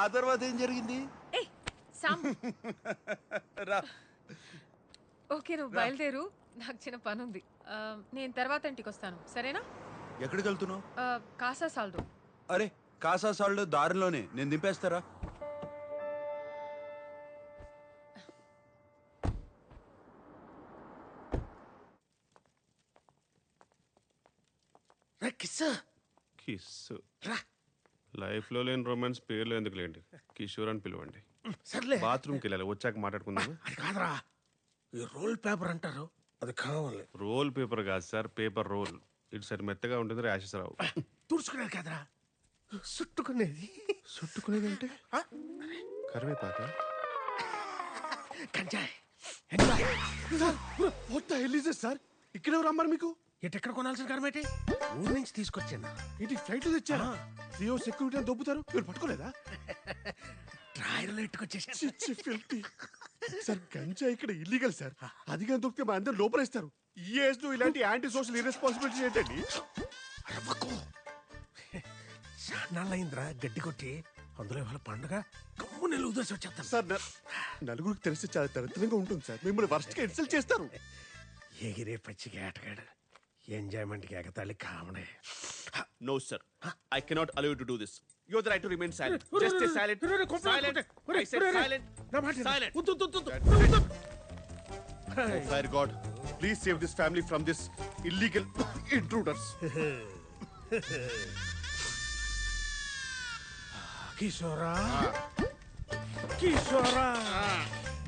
ఆ తర్వాత ఏం జరిగింది? ఓకే, నువ్వు బయలుదేరు. నాకు చిన్న పని ఉంది. నేను తర్వాత ఇంటికి వస్తాను, సరేనా? ఎక్కడికి వెళ్తున్నావు? కాసా సాల్దో. అరే, కాసా సాల్డో దారిలోనే, నేను దింపేస్తారా? కిస్సు లైఫ్ లో లేని రొమాన్స్ పేర్లు ఎందుకు లేండి, కిషోర్ అని పిలవండి. సర్లే బాత్రూమ్కి వెళ్ళాలి, వచ్చాక మాట్లాడుకుందాం. అది కాదురా, ఈ రోల్ పేపర్ అంటారు, అది కావాలి. రోల్ పేపర్ కాదు సార్, పేపర్ రోల్. ఇటు సరి మెత్తగా ఉంటుంది, ర్యాషెస్ రావు. తుడుచుకునేది కాదురా, చుట్టుకునేది. చుట్టుకునేది అంటే కరివేపాక. కంజాయ్ సార్ ఇక్కడ రమ్మరు మీకు ఎక్కడ కొనాల్సిన కరమేటి ఊరి నుంచి తీసుకొచ్చాను. ఏంటి ఫ్లైట్ తెచ్చారా? జియో సెక్యూరిటీ అని దొబ్బుతారు, మీరు పట్టుకోలేదా? డ్రాయర్లో ఎట్టుకొచ్చేసాను. సార్ గంజా ఇక్కడ ఇల్లీగల్ సార్, అది కానీ దొరికితే మా అందరు లోపలేస్తారు. ఈ ఏజ్ లో ఇలాంటి యాంటీ సోషల్ ఇర్రెస్పాన్సిబిలిటీ ఏంటండి? చాన్నాళ్ళయిందిరా గడ్డి కొట్టి, అందులో ఇవాళ పండుగ కమ్ము నెల ఉదర్సి వచ్చేస్తాను సార్ నలుగురికి తెలిసి చాలా దరిద్రంగా ఉంటుంది సార్, మిమ్మల్ని వర్స్ట్ గా ఇన్సల్ట్ చేస్తారు. ఎగిరే పచ్చికి ఆటగాడు, ఎంజాయ్మెంట్కి ఎగతాళి కామనే. No, sir. I cannot allow you to do this. You have the right to remain silent. Just stay silent. Silent. I said silent. Silent. Oh, fire God, please save this family from this illegal intruders. కిషోరా కిషోరా,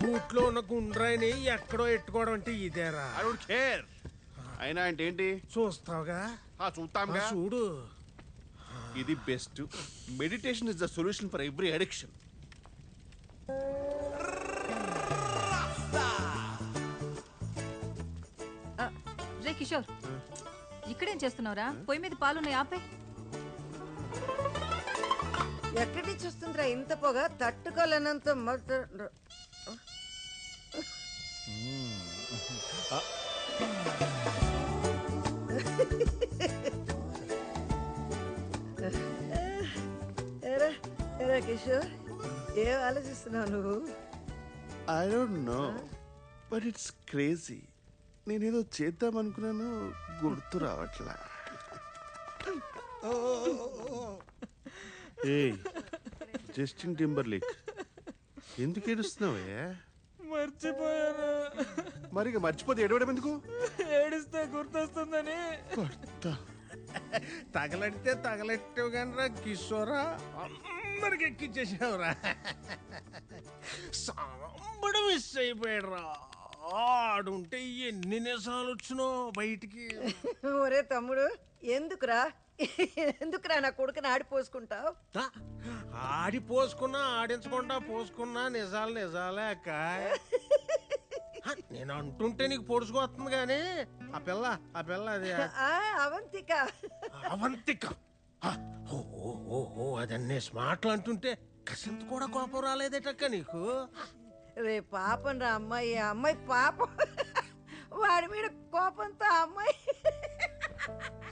బూట్లో ఉన్న గుండ్రాయిని ఎక్కడో ఎట్టుకోవడం అంటే ఇదేరా? I don't care. అయినా అంటే ఏంటి? చూస్తావుగా, చూస్తాంగా. చూడు. ఇది best. Meditation is the solution for every addiction. రే కిషోర్, ఇక్కడేం చేస్తున్నావురా? పొయ్యి మీద పాలున్నాయి, ఆపే. ఎక్కడి నుంచి వస్తుందిరా ఇంత పొగ? తట్టుకోలేనంత కిషోర్, ఏం ఆలోచిస్తున్నావు నువ్వు? I don't know, but it's crazy. నేనేదో చేద్దాం అనుకున్నాను, గుర్తు రావట్లా. జస్టిన్ టింబర్లేక్, ఎందుకు ఏడుస్తున్నావే? మర్చిపోయాను. మరి ఇక మర్చిపోతే ఏడవడం ఎందుకు? ఏడిస్తే గుర్తొస్తుందని. తగలడితే తగలెట్టావు కానీ రా కిషోరా, అందరికి ఎక్కిచ్చేసావురా. సాంబడు మిస్ అయిపోయాడు రా. ఆడుంటే ఎన్ని నిజాలు వచ్చినో బయటికి. ఒరే తమ్ముడు, ఎందుకురా నా కొడుకుని ఆడిపోసుకుంటావు? ఆడిపోసుకున్నా ఆడించకుండా పోసుకున్నా నిజాలు నిజాలే అక్క. నేను అంటుంటే నీకు పొడుచుకొస్తుంది కానీ ఆ పిల్ల అది అవంతిక. అవంతిక ఓ అదన్నీ స్మార్ట్లు అంటుంటే కసింత కూడా కోపం రాలేదేటక్క నీకు? రే పాపం రా అమ్మాయి పాపం, వాడి మీద కోపంతో అమ్మాయి.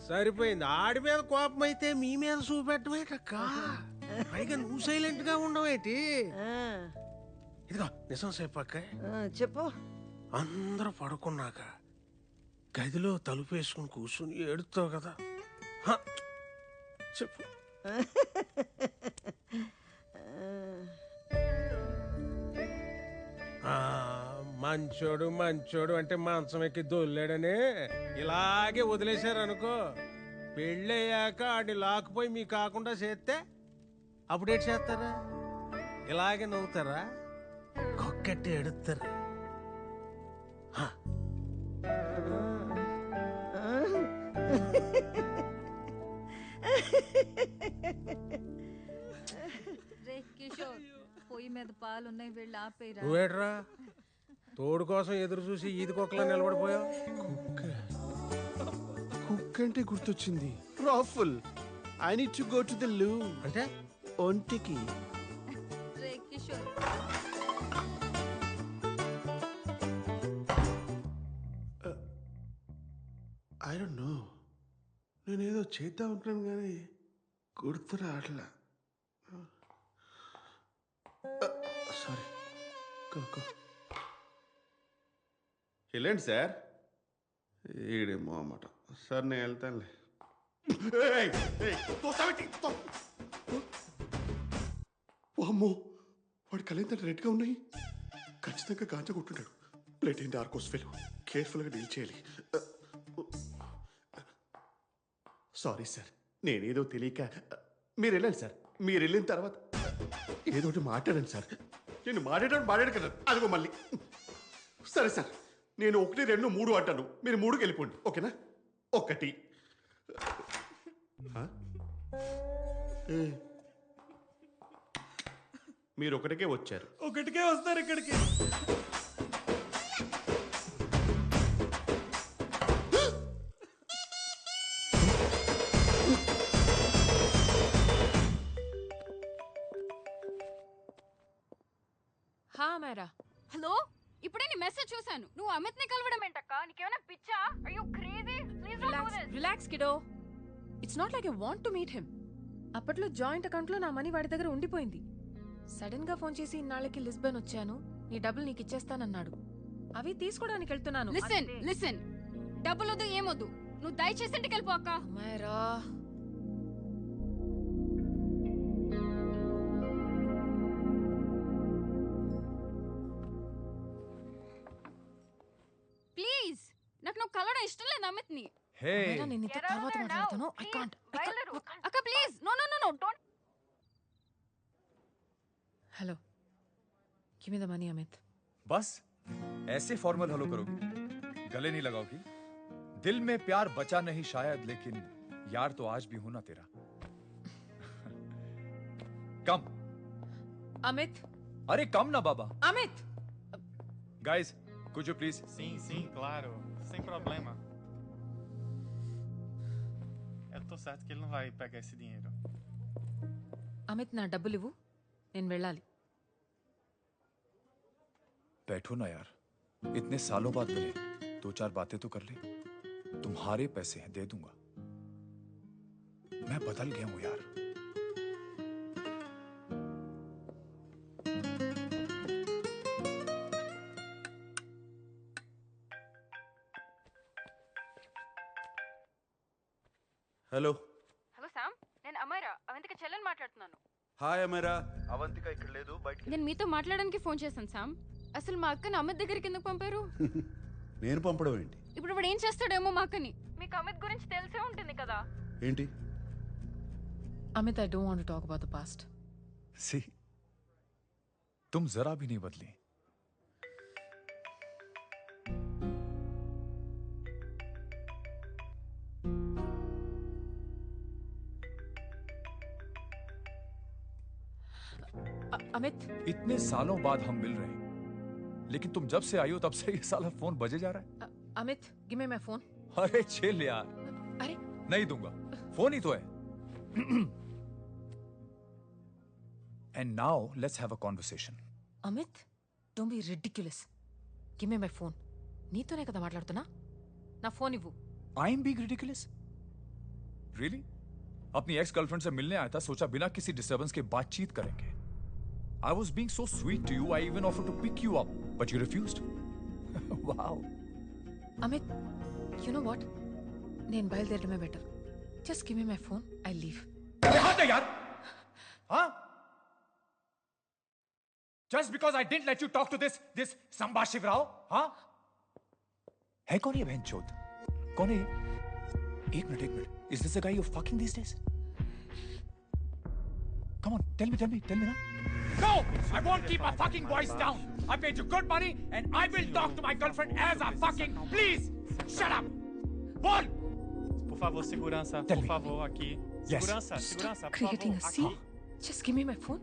సరిపోయింది, ఆడి మీద కోపం అయితే మీ మీద చూపెట్టమేటక్క. పైగా నువ్వు సైలెంట్ గా ఉండవేటి? ఇదిగో నిజం చెప్పక్క. చెప్పు. అందరూ పడుకున్నాక గదిలో తలుపు వేసుకుని కూర్చుని ఏడుతావు కదా, చెప్పు. మంచోడు అంటే మంచం ఎక్కి దొల్లాడని ఇలాగే వదిలేశారనుకో, పెళ్ళయ్యాక ఆడిని లాక్కుపోయి మీ కాకుండా చేస్తే అప్పుడేటి చేస్తారా? ఇలాగే నవ్వుతారా? కొక్కెట్టి ఎడుతారు. రే కిషోర్, పొయ్యి మీద పాలున్నాయి, వెళ్ళి ఆపేరా. నువ్వేట్రా తోడు కోసం ఎదురు చూసి ఈది కుక్కలా నిలబడిపోయావు? కుక్ అంటే గుర్తొచ్చింది, రాఫుల్. I need to go to the loo. అంటే ఒంటికి. రే కిషోర్, ఐ డోంట్ నో, నేనేదో చేద్దాం అనుకున్నాను కానీ గుర్తు రావట్లా. వెళ్ళండి సార్. ఈడేమో అన్నమాట. సార్ నేను వెళ్తానులే. అమ్మో, వాడి కళ్ళేంత రెడ్గా ఉన్నాయి. ఖచ్చితంగా గాంజా కొట్టుంటాడు. ప్లేట్ ఏంటి ఆర్కోస్ ఫెలో. కేర్ఫుల్గా డీల్ చేయాలి. సారీ సార్, నేనేదో తెలియక. మీరు వెళ్ళండి సార్. మీరు వెళ్ళిన తర్వాత ఏదో ఒకటి మాట్లాడండి సార్. నేను మాట్లాడాడు కదా, అదిగో మళ్ళీ. సరే సార్, నేను 1, 2, 3 అంటాను. మీరు 3కి వెళ్ళిపోండి, ఓకేనా? 1. మీరు ఒకటికే వచ్చారు. ఒకటికే వస్తారు ఇక్కడికి. హా మేరా. హలో, ఇప్పుడే నీ మెసేజ్ చూశాను. నువ్వు అమిత్ ని కలవడం ఏంటక్క? నీకేమైనా పిచ్చా? Are you crazy? Please don't do this. Relax kiddo. It's not like I want to meet him. అప్పట్లో జాయింట్ అకౌంట్లో నా మనీ వాడి దగ్గర ఉండిపోయింది. సడన్ గా ఫోన్ చేసి ఇన్నాళ్ళకి లిస్బన్ వచ్చాను, నీ డబ్బులు నీకు ఇచ్చేస్తానన్నాడు. అవి తీసుకోవడానికి వెళ్తున్నాను. లిసన్, డబ్బులొద్దు ఏమొద్దు. నువ్వు దయచేసి ఇంటికి వెళ్ళిపో అక్క. మేరా. ప్లీజ్, నాకు నువ్వు కలవడం ఇష్టం లేదు అమిత్ ని. మేరా, నేను నీతో తర్వాత మాట్లాడతాను. I can't. అక్క please, no don't. Hello, give me the money Amit. बस ऐसे फॉर्मल हेलो करोगी? गले नहीं लगाओगी? दिल में प्यार बचा नहीं शायद, लेकिन यार तो आज भी हूं ना तेरा. कम. अमित. अरे कम ना बाबा. Amit. Guys, could you please? Sim, claro, sem problema. Eu tô certo que ele não vai pegar esse dinheiro. Amit, నా డబ్బులు ఇవ్వు, నేను వెళ్ళాలి. बैठो ना यार, इतने सालों बाद मिले, 2-4 बातें तो कर ले. तुम्हारे पैसे हैं, दे दूंगा. मैं बदल गया हूं यार. హలో. హలో శామ్, నేను అమైరా, అవంతిక చెల్లెని మాట్లాడుతున్నాను. హాయ్ అమరా. అవంతిక ఇక్కడ లేదు, బయటికి. నేను మీతో మాట్లాడడానికి ఫోన్ చేశాను శామ్. అసలు మా అక్కని అమిత్ దగ్గరికి ఎందుకు పంపారు? నేను పంపడం ఏంటి? ఇప్పుడు వాడు ఏం చేస్తాడేమో మా అక్కని. మీకు అమిత్ గురించి తెలిసే ఉంటుంది కదా. ఏంటి? Amit, I don't want to talk about the past. सी, तुम जरा भी नहीं बदली. अमित. इतने सालों बाद हम मिल रहे हैं, लेकिन तुम जब से आई हो तब से ये साला फोन बजे जा रहा है. Amit, give me my phone. अरे चिल यार. अरे नहीं दूंगा, फोन ही तो है. And now let's have a conversation. Amit, don't be ridiculous. Give me my phone. నీతోనే కదా మాట్లాడుతున్నా. నా ఫోన్ ఇవ్వు. I'm being ridiculous? Really? अपनी एक्स गर्लफ्रेंड से मिलने आया था, सोचा बिना किसी डिस्टर्बेंस के बातचीत करेंगे. I was being so sweet to you, I even offered to pick you up, but you refused. Wow. Amit, you know what, నేను బయలుదేరడమే better. Just give me my phone, I leave. अरे हाँ दे यार. हाँ? Just because I didn't let you talk to this Samba Shivrao, हाँ? है कौन ये बहनचोद? कौन है? एक minute. Is this the guy you're fucking these days? Come on, tell me ना. No! I won't keep my fucking voice down. I paid you good money and I will talk to my girlfriend as a fucking... Please! Shut up! Bol! Por favor, segurança. Tell Por me. favor, aqui. Yes. Segurança, por Creating favor. a scene. Just give me my phone.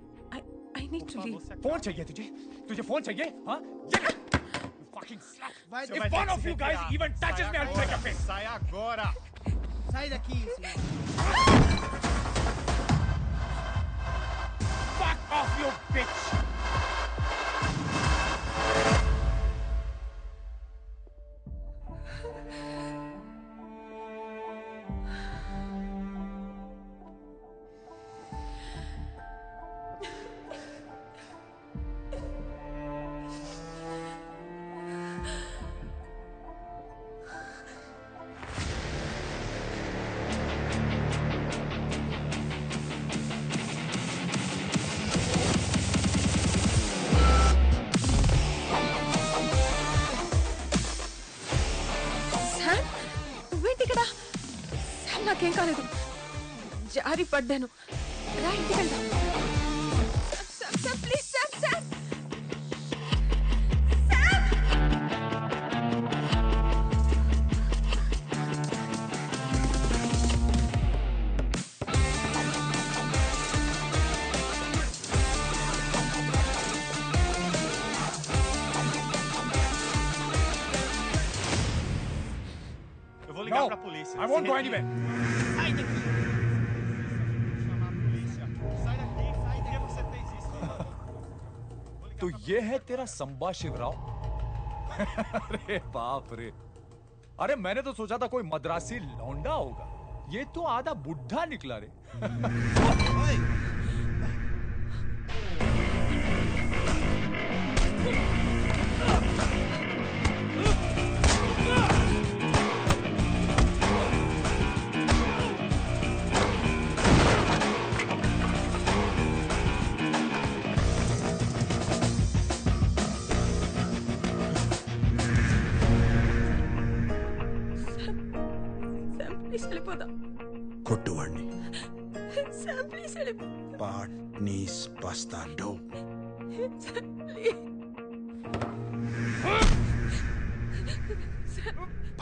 I need to leave. Phone चाहिए तुझे phone चाहिए, हाँ? You fucking slut! Vai, If one of you guys even touches me, I'll break your face. Sai agora! Sai daqui. Fuck off, you bitch! జారి పడ్డాను. రా ఇంటికి వెళ్దాం. Sam, Sam, please, Sam, Sam. Eu vou ligar No, pra polícia. I won't go anywhere. Sai daqui! Vou chamar a polícia. Sai daqui, sai. Por que você fez isso? तो ये है तेरा संबा शिवराव? अरे बाप रे, अरे मैंने तो सोचा था कोई मद्रासी लौंडा होगा, ये तो आधा बुढ़ा निकला रे. సామ్, ప్లీజ్ వెళ్ళిపోదాం. కొట్టువాణ్ణి సామ్, ప్లీజ్ వెళ్ళిపో. పాట్నీస్ బస్తాడో. Sam, please.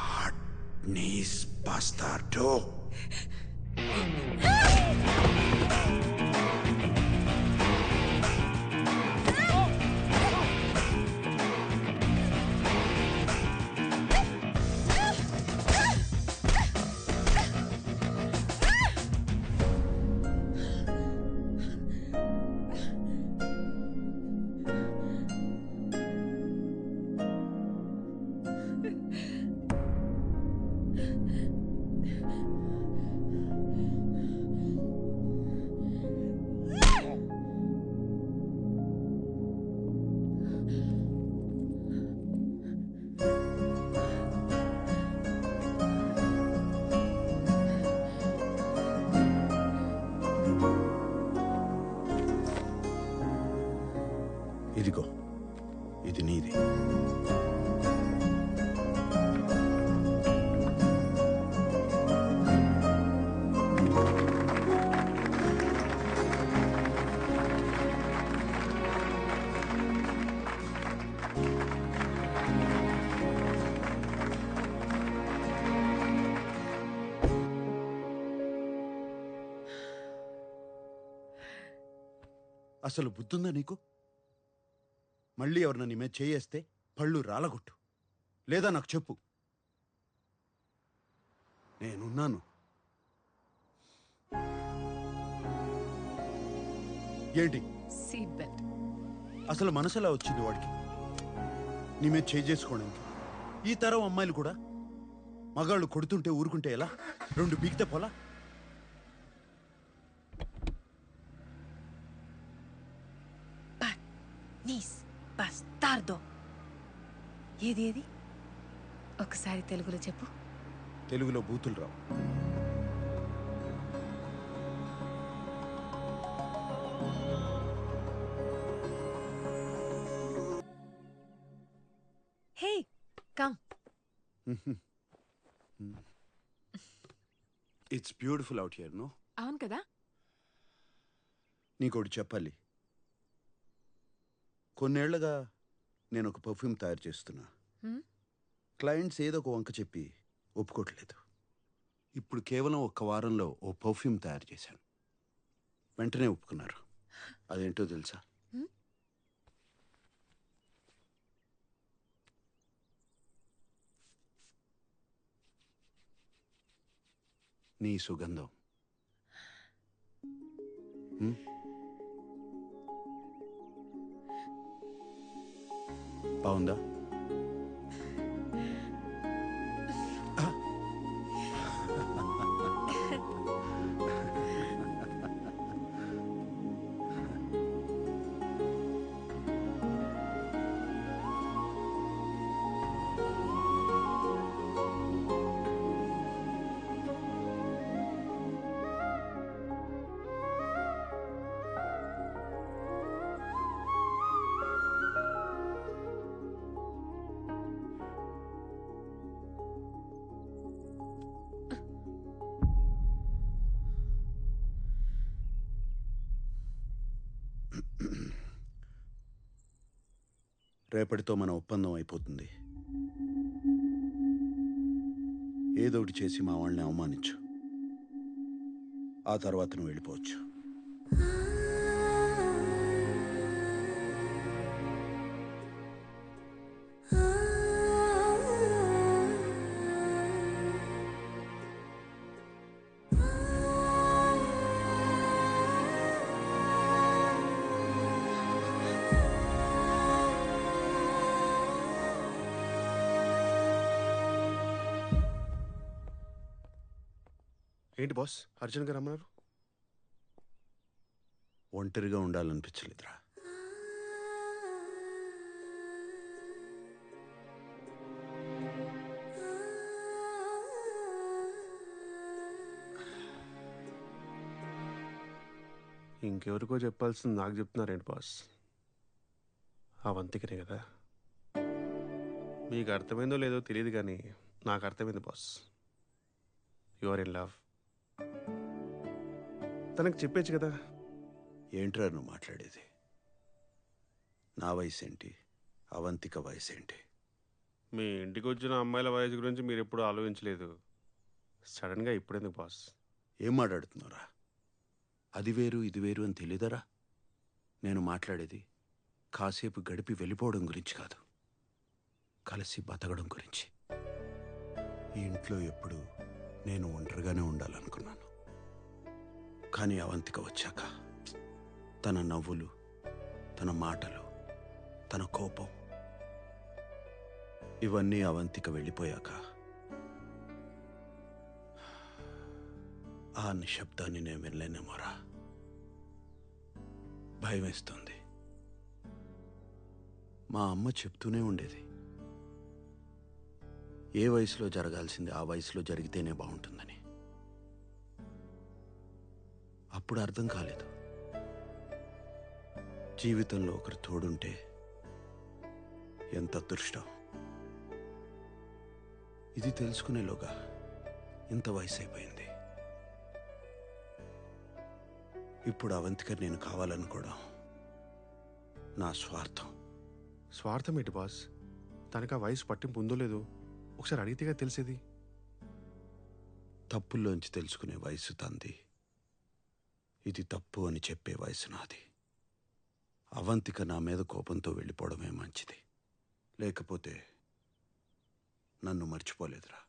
పాట్నీస్ బస్తాడో. ఇదిగో ఇది నీది. అసలు బుద్ధుందా నీకు? మళ్ళీ ఎవరన్నా నీ మీద చేయేస్తే పళ్ళు రాలగొట్టు, లేదా నాకు చెప్పు. నేనున్నాను. ఏంటి సీట్ బెల్ట్. అసలు మనసు ఎలా వచ్చింది వాడికి నీ మీద చేసుకోవడానికి? ఈ తరం అమ్మాయిలు కూడా మగాళ్ళు కొడుతుంటే ఊరుకుంటే ఎలా? రెండు పీకితే పోలా? నీస్ బస్తార్దో. ఏది ఏది ఒకసారి తెలుగులో చెప్పు. తెలుగులో బూతులు రావు. Hey come. It's beautiful out here. No, అవును కదా. నీకోటి చెప్పాలి. కొన్నేళ్లుగా నేను ఒక పర్ఫ్యూమ్ తయారు చేస్తున్నా. క్లయింట్స్ ఏదో ఒక వంక చెప్పి ఒప్పుకోవట్లేదు. ఇప్పుడు కేవలం 1 వారంలో ఓ పర్ఫ్యూమ్ తయారు చేశాను. వెంటనే ఒప్పుకున్నారు. అదేంటో తెలుసా? నీ సుగంధం. బాగుందా? రేపటితో మన ఒప్పందం అయిపోతుంది. ఏదోటి చేసి మా వాళ్ళని అవమానించు. ఆ తర్వాత నువ్వు వెళ్ళిపోవచ్చు. ఏంటి బాస్ అర్జున్ గారు రమ్మన్నారు? ఒంటరిగా ఉండాలనిపించలేదురా. ఇంకెవరికో చెప్పాల్సింది నాకు చెప్తున్నారేంటి బాస్? అవంతికనే కదా. మీకు అర్థమైందో లేదో తెలియదు కానీ నాకు అర్థమైంది boss. You are in love. తనకు చెప్పేచ్చు కదా. ఏంట్రా నువ్వు మాట్లాడేది? నా వయసు ఏంటి, అవంతిక వయసు ఏంటి? మీ ఇంటికి వచ్చిన అమ్మాయిల వయసు గురించి మీరు ఎప్పుడు ఆలోచించలేదు. సడన్గా ఇప్పుడెందుకు బాస్? ఏం మాట్లాడుతున్నారా? అది వేరు ఇది వేరు అని తెలీదరా? నేను మాట్లాడేది కాసేపు గడిపి వెళ్ళిపోవడం గురించి కాదు, కలిసి బతకడం గురించి. ఈ ఇంట్లో ఎప్పుడు నేను ఒంటరిగానే ఉండాలనుకున్నాను. కానీ అవంతిక వచ్చాక తన నవ్వులు, తన మాటలు, తన కోపం, ఇవన్నీ అవంతిక వెళ్ళిపోయాక ఆ నిశ్శబ్దాన్ని నేను వినలేనేమోరా. భయం వేస్తుంది. మా అమ్మ చెప్తూనే ఉండేది, ఏ వయసులో జరగాల్సింది ఆ వయసులో జరిగితేనే బాగుంటుందని. అప్పుడు అర్థం కాలేదు, జీవితంలో ఒకరు తోడుంటే ఎంత అదృష్టం. ఇది తెలుసుకునేలోగా ఇంత వయసు అయిపోయింది. ఇప్పుడు అవంతిక నేను కావాలనుకోవడం నా స్వార్థం. స్వార్థం ఏంటి బాస్? తనకు ఆ వయసు పట్టింపు ఉందో లేదో ఒకసారి అడిగితేగా తెలిసేది. తప్పుల్లోంచి తెలుసుకునే వయసు తంది, ఇది తప్పు అని చెప్పే వయసు నాది. అవంతిక నా మీద కోపంతో వెళ్ళిపోవడమే మంచిది, లేకపోతే నన్ను మర్చిపోలేదురా.